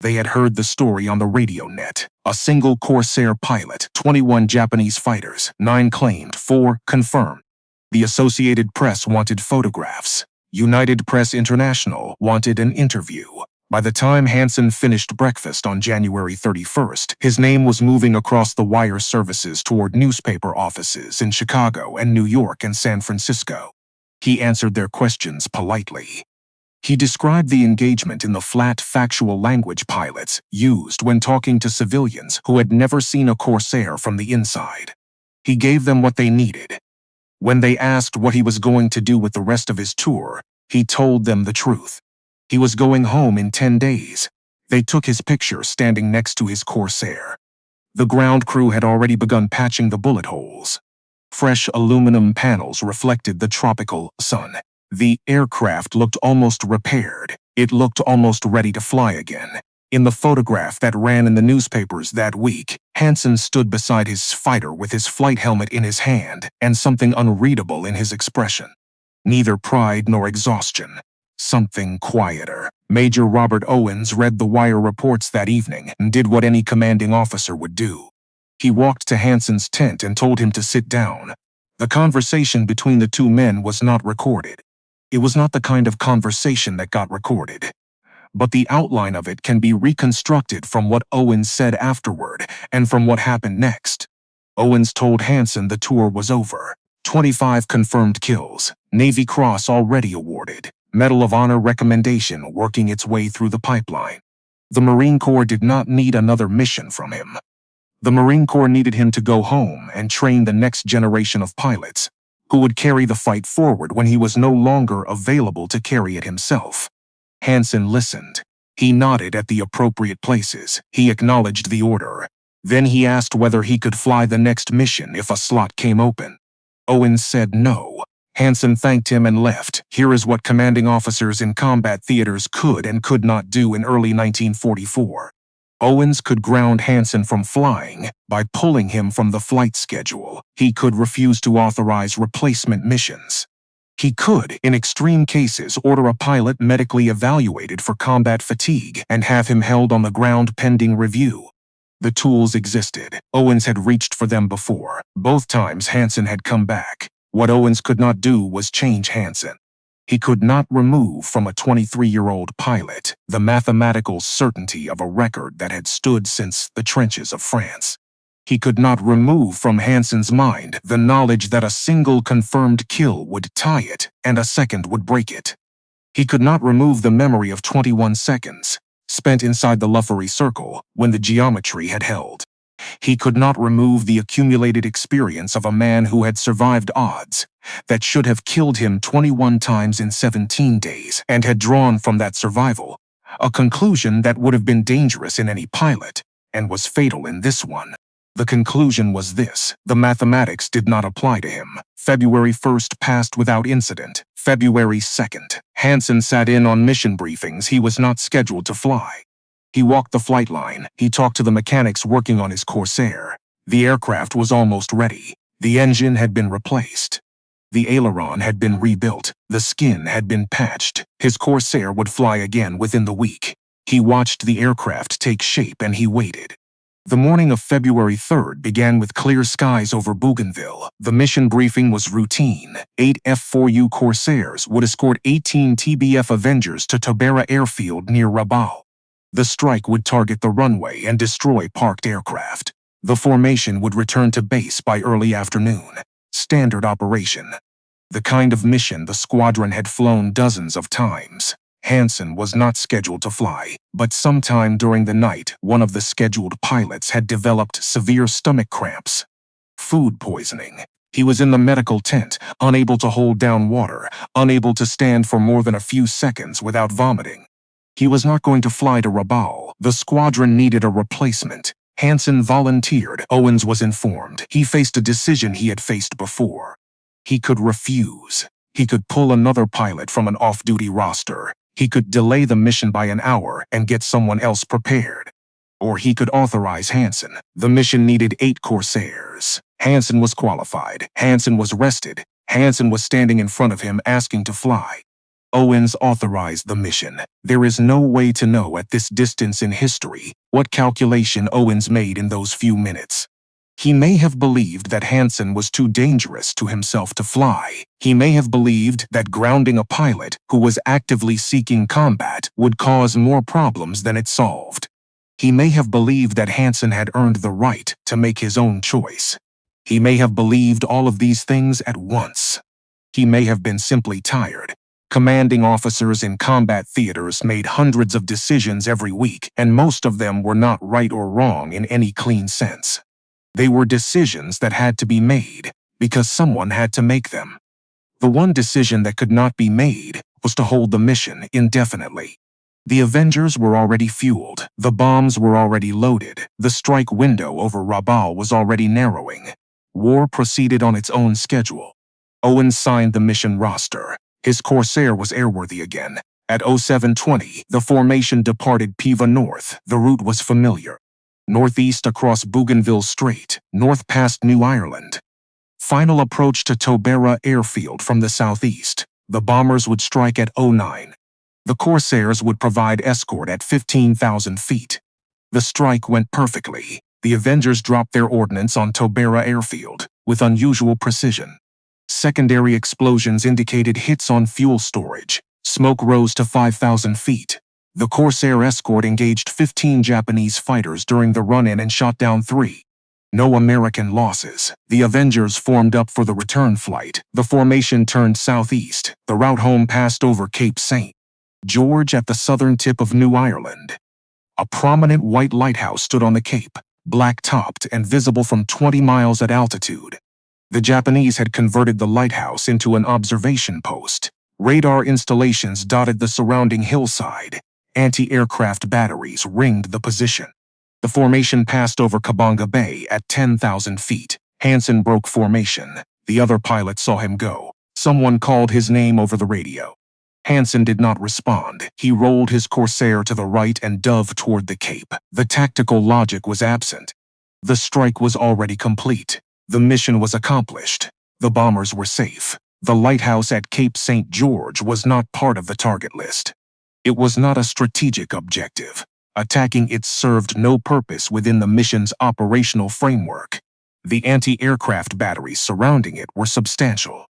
They had heard the story on the radio net. A single Corsair pilot, 21 Japanese fighters, 9 claimed, 4 confirmed. The Associated Press wanted photographs. United Press International wanted an interview. By the time Hansen finished breakfast on January 31st, his name was moving across the wire services toward newspaper offices in Chicago and New York and San Francisco. He answered their questions politely. He described the engagement in the flat, factual language pilots used when talking to civilians who had never seen a Corsair from the inside. He gave them what they needed. When they asked what he was going to do with the rest of his tour, he told them the truth. He was going home in 10 days. They took his picture standing next to his Corsair. The ground crew had already begun patching the bullet holes. Fresh aluminum panels reflected the tropical sun. The aircraft looked almost repaired. It looked almost ready to fly again. In the photograph that ran in the newspapers that week, Hansen stood beside his fighter with his flight helmet in his hand and something unreadable in his expression. Neither pride nor exhaustion. Something quieter. Major Robert Owens read the wire reports that evening and did what any commanding officer would do. He walked to Hansen's tent and told him to sit down. The conversation between the two men was not recorded. It was not the kind of conversation that got recorded. But the outline of it can be reconstructed from what Owens said afterward and from what happened next. Owens told Hansen the tour was over. 25 confirmed kills, Navy Cross already awarded, Medal of Honor recommendation working its way through the pipeline. The Marine Corps did not need another mission from him. The Marine Corps needed him to go home and train the next generation of pilots, who would carry the fight forward when he was no longer available to carry it himself. Hansen listened. He nodded at the appropriate places. He acknowledged the order. Then he asked whether he could fly the next mission if a slot came open. Owens said no. Hansen thanked him and left. Here is what commanding officers in combat theaters could and could not do in early 1944. Owens could ground Hansen from flying by pulling him from the flight schedule. He could refuse to authorize replacement missions. He could, in extreme cases, order a pilot medically evaluated for combat fatigue and have him held on the ground pending review. The tools existed. Owens had reached for them before. Both times Hansen had come back. What Owens could not do was change Hansen. He could not remove from a 23-year-old pilot the mathematical certainty of a record that had stood since the trenches of France. He could not remove from Hansen's mind the knowledge that a single confirmed kill would tie it and a second would break it. He could not remove the memory of 21 seconds, spent inside the Luffery Circle when the geometry had held. He could not remove the accumulated experience of a man who had survived odds that should have killed him 21 times in 17 days and had drawn from that survival a conclusion that would have been dangerous in any pilot and was fatal in this one. The conclusion was this: the mathematics did not apply to him. February 1st passed without incident. February 2nd, Hansen sat in on mission briefings. He was not scheduled to fly. He walked the flight line. He talked to the mechanics working on his Corsair. The aircraft was almost ready. The engine had been replaced. The aileron had been rebuilt. The skin had been patched. His Corsair would fly again within the week. He watched the aircraft take shape and he waited. The morning of February 3rd began with clear skies over Bougainville. The mission briefing was routine. 8 F4U Corsairs would escort 18 TBF Avengers to Tabera Airfield near Rabaul. The strike would target the runway and destroy parked aircraft. The formation would return to base by early afternoon. Standard operation. The kind of mission the squadron had flown dozens of times. Hansen was not scheduled to fly, but sometime during the night, one of the scheduled pilots had developed severe stomach cramps. Food poisoning. He was in the medical tent, unable to hold down water, unable to stand for more than a few seconds without vomiting. He was not going to fly to Rabaul. The squadron needed a replacement. Hansen volunteered. Owens was informed. He faced a decision he had faced before. He could refuse. He could pull another pilot from an off-duty roster. He could delay the mission by an hour and get someone else prepared. Or he could authorize Hansen. The mission needed 8 Corsairs. Hansen was qualified. Hansen was rested. Hansen was standing in front of him asking to fly. Owens authorized the mission. There is no way to know at this distance in history what calculation Owens made in those few minutes. He may have believed that Hansen was too dangerous to himself to fly. He may have believed that grounding a pilot who was actively seeking combat would cause more problems than it solved. He may have believed that Hansen had earned the right to make his own choice. He may have believed all of these things at once. He may have been simply tired. Commanding officers in combat theaters made hundreds of decisions every week, and most of them were not right or wrong in any clean sense. They were decisions that had to be made because someone had to make them. The one decision that could not be made was to hold the mission indefinitely. The Avengers were already fueled. The bombs were already loaded. The strike window over Rabaul was already narrowing. War proceeded on its own schedule. Owens signed the mission roster. His Corsair was airworthy again. At 07:20, the formation departed Piva North. The route was familiar. Northeast across Bougainville Strait, north past New Ireland. Final approach to Tobera Airfield from the southeast. The bombers would strike at 09. The Corsairs would provide escort at 15,000 feet. The strike went perfectly. The Avengers dropped their ordnance on Tobera Airfield with unusual precision. Secondary explosions indicated hits on fuel storage. Smoke rose to 5,000 feet. The Corsair escort engaged 15 Japanese fighters during the run-in and shot down 3. No American losses. The Avengers formed up for the return flight. The formation turned southeast. The route home passed over Cape St. George at the southern tip of New Ireland. A prominent white lighthouse stood on the cape, black-topped and visible from 20 miles at altitude. The Japanese had converted the lighthouse into an observation post. Radar installations dotted the surrounding hillside. Anti-aircraft batteries ringed the position. The formation passed over Kabanga Bay at 10,000 feet. Hansen broke formation. The other pilots saw him go. Someone called his name over the radio. Hansen did not respond. He rolled his Corsair to the right and dove toward the Cape. The tactical logic was absent. The strike was already complete. The mission was accomplished. The bombers were safe. The lighthouse at Cape St. George was not part of the target list. It was not a strategic objective. Attacking it served no purpose within the mission's operational framework. The anti-aircraft batteries surrounding it were substantial.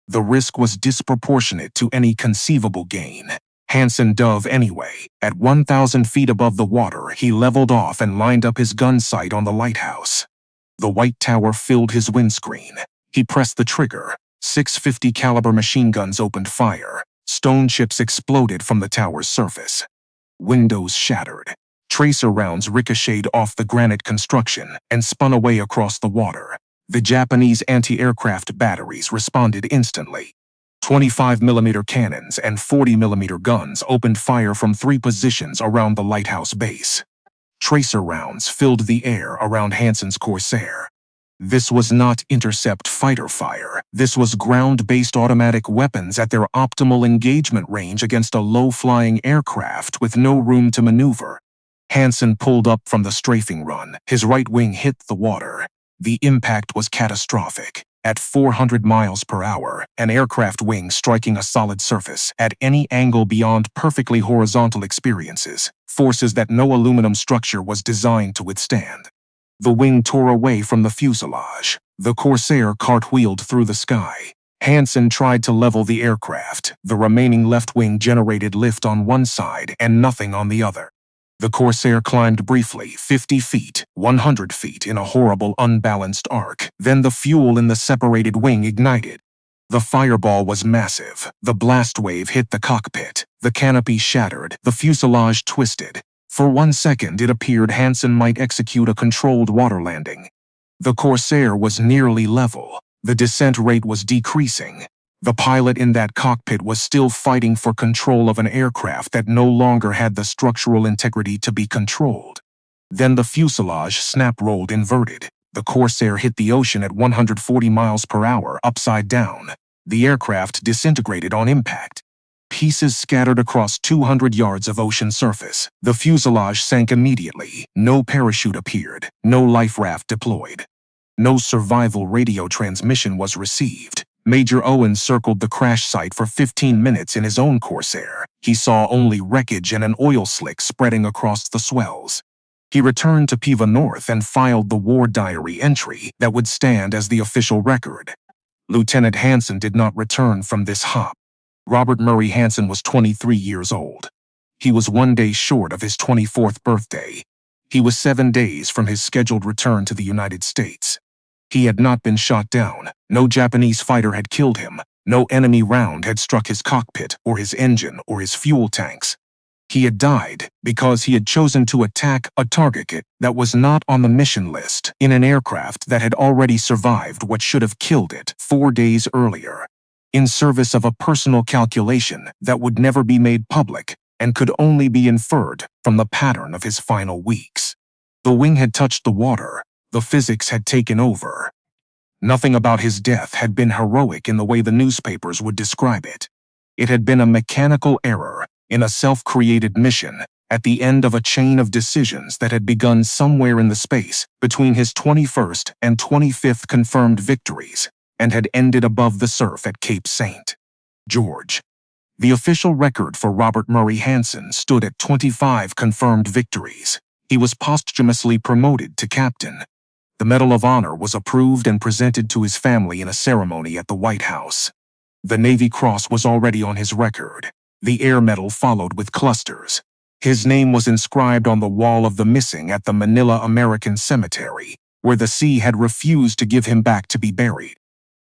The risk was disproportionate to any conceivable gain. Hansen dove anyway. At 1,000 feet above the water, he leveled off and lined up his gun sight on the lighthouse. The white tower filled his windscreen. He pressed the trigger. 650 caliber machine guns opened fire. Stone chips exploded from the tower's surface. Windows shattered. Tracer rounds ricocheted off the granite construction and spun away across the water. The Japanese anti-aircraft batteries responded instantly. 25mm cannons and 40mm guns opened fire from 3 positions around the lighthouse base. Tracer rounds filled the air around Hansen's Corsair. This was not intercept fighter fire. This was ground-based automatic weapons at their optimal engagement range against a low-flying aircraft with no room to maneuver. Hansen pulled up from the strafing run. His right wing hit the water. The impact was catastrophic. At 400 miles per hour, an aircraft wing striking a solid surface at any angle beyond perfectly horizontal experiences, forces that no aluminum structure was designed to withstand. The wing tore away from the fuselage. The Corsair cartwheeled through the sky. Hansen tried to level the aircraft. The remaining left wing generated lift on one side and nothing on the other. The Corsair climbed briefly, 50 feet, 100 feet in a horrible, unbalanced arc. Then the fuel in the separated wing ignited. The fireball was massive. The blast wave hit the cockpit. The canopy shattered. The fuselage twisted. For 1 second, it appeared Hansen might execute a controlled water landing. The Corsair was nearly level. The descent rate was decreasing. The pilot in that cockpit was still fighting for control of an aircraft that no longer had the structural integrity to be controlled. Then the fuselage snap-rolled inverted. The Corsair hit the ocean at 140 miles per hour, upside down. The aircraft disintegrated on impact. Pieces scattered across 200 yards of ocean surface. The fuselage sank immediately. No parachute appeared. No life raft deployed. No survival radio transmission was received. Major Owen circled the crash site for 15 minutes in his own Corsair. He saw only wreckage and an oil slick spreading across the swells. He returned to Piva North and filed the war diary entry that would stand as the official record. Lieutenant Hansen did not return from this hop. Robert Murray Hansen was 23 years old. He was 1 day short of his 24th birthday. He was 7 days from his scheduled return to the United States. He had not been shot down. No Japanese fighter had killed him. No enemy round had struck his cockpit or his engine or his fuel tanks. He had died because he had chosen to attack a target that was not on the mission list in an aircraft that had already survived what should have killed it 4 days earlier, in service of a personal calculation that would never be made public and could only be inferred from the pattern of his final weeks. The wing had touched the water. The physics had taken over. Nothing about his death had been heroic in the way the newspapers would describe it. It had been a mechanical error, in a self-created mission, at the end of a chain of decisions that had begun somewhere in the space between his 21st and 25th confirmed victories and had ended above the surf at Cape St. George. The official record for Robert Murray Hansen stood at 25 confirmed victories. He was posthumously promoted to captain. The Medal of Honor was approved and presented to his family in a ceremony at the White House. The Navy Cross was already on his record. The Air Medal followed with clusters. His name was inscribed on the wall of the missing at the Manila American Cemetery, where the sea had refused to give him back to be buried.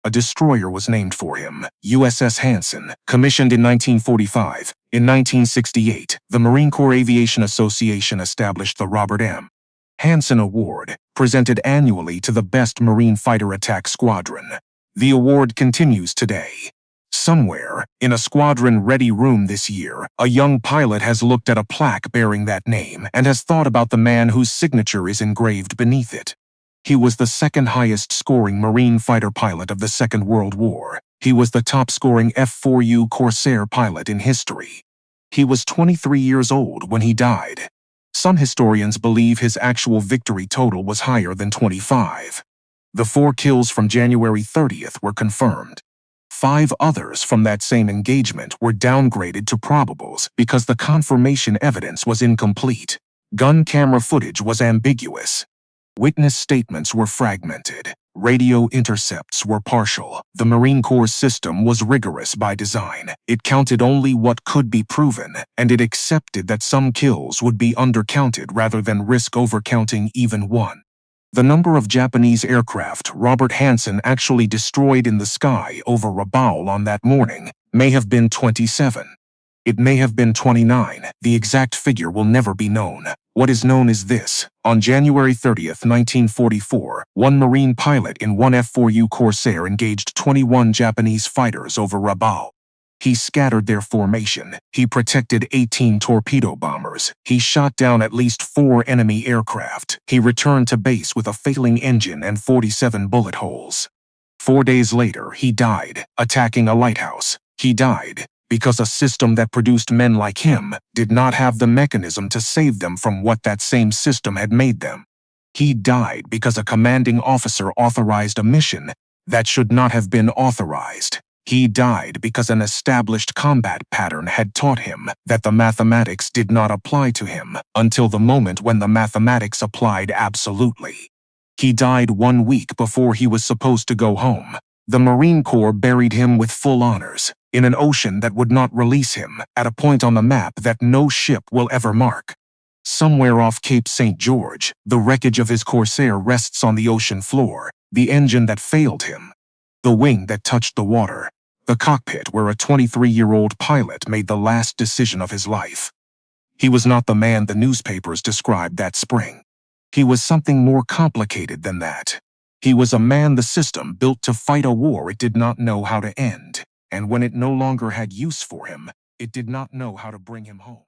A destroyer was named for him, USS Hansen, commissioned in 1945. In 1968, the Marine Corps Aviation Association established the Robert M. Hansen Award, presented annually to the best Marine fighter attack squadron. The award continues today. Somewhere, in a squadron-ready room this year, a young pilot has looked at a plaque bearing that name and has thought about the man whose signature is engraved beneath it. He was the second highest-scoring Marine fighter pilot of the Second World War. He was the top-scoring F4U Corsair pilot in history. He was 23 years old when he died. Some historians believe his actual victory total was higher than 25. The 4 kills from January 30th were confirmed. 5 others from that same engagement were downgraded to probables because the confirmation evidence was incomplete. Gun camera footage was ambiguous. Witness statements were fragmented. Radio intercepts were partial. The Marine Corps system was rigorous by design. It counted only what could be proven, and it accepted that some kills would be undercounted rather than risk overcounting even one. The number of Japanese aircraft Robert Hansen actually destroyed in the sky over Rabaul on that morning may have been 27. It may have been 29. The exact figure will never be known. What is known is this. On January 30th, 1944, one Marine pilot in one F4U Corsair engaged 21 Japanese fighters over Rabaul. He scattered their formation. He protected 18 torpedo bombers. He shot down at least 4 enemy aircraft. He returned to base with a failing engine and 47 bullet holes. 4 days later, he died, attacking a lighthouse. He died because a system that produced men like him did not have the mechanism to save them from what that same system had made them. He died because a commanding officer authorized a mission that should not have been authorized. He died because an established combat pattern had taught him that the mathematics did not apply to him until the moment when the mathematics applied absolutely. He died 1 week before he was supposed to go home. The Marine Corps buried him with full honors, in an ocean that would not release him, at a point on the map that no ship will ever mark. Somewhere off Cape St. George, the wreckage of his Corsair rests on the ocean floor, the engine that failed him, the wing that touched the water, the cockpit where a 23-year-old pilot made the last decision of his life. He was not the man the newspapers described that spring. He was something more complicated than that. He was a man the system built to fight a war it did not know how to end, and when it no longer had use for him, it did not know how to bring him home.